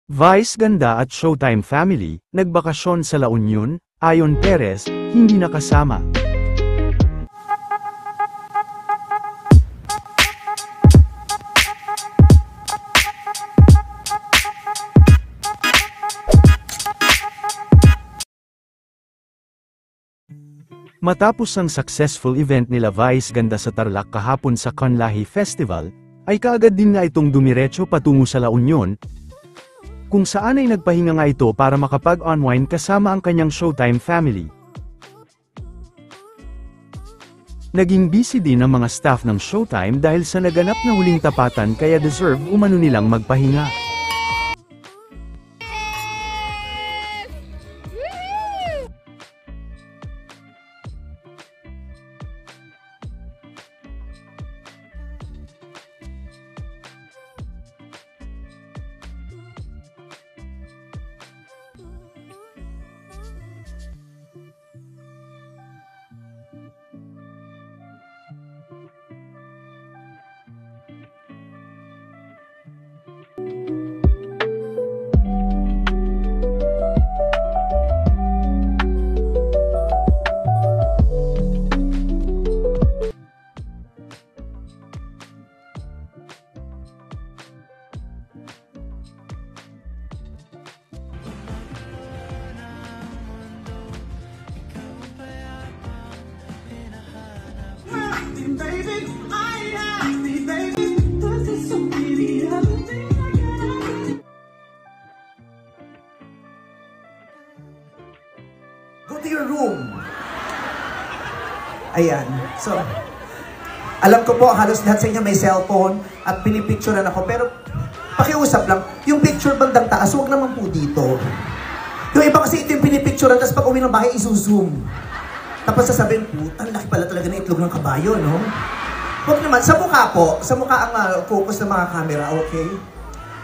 Vice Ganda at Showtime family, nagbakasyon sa La Union, Ayon Perez, hindi nakasama. Matapos ang successful event nila Vice Ganda sa Tarlac kahapon sa Kanlahi Festival, ay kaagad din nga itong dumiretso patungo sa La Union, kung saan ay nagpahinga nga ito para makapag-unwind kasama ang kanyang Showtime family. Naging busy din ang mga staff ng Showtime dahil sa naganap na huling tapatan kaya deserve umano nilang magpahinga. Go to your room. Ayan. So, alam ko po, halos lahat sa inyo may cellphone at pinipicturean ako. Pero, pakiusap lang, yung picture bandang taas, huwag naman po dito. Yung iba kasi ito yung pinipicturean, tapos pag uwi ng bahay, isu-zoom. Tapos sasabihin, putang, laki pala talaga ng itlog ng kabayo, no? Huwag naman, sa mukha po. Sa mukha ang focus ng mga camera, okay?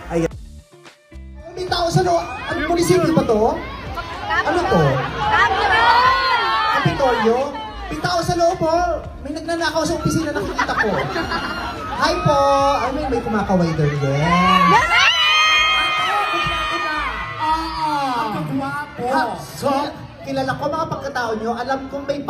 Ayan. May tao sa loob. Ano, munisipyo ba to? Ano to? Kapitolyo? May tao sa loob po. May nagnanakaw sa opisina, nakikita ko. Hi po! I mean, may kumakaway daw din. Ang gwapo! So, kilala ko mga pagkatao nyo, alam kong may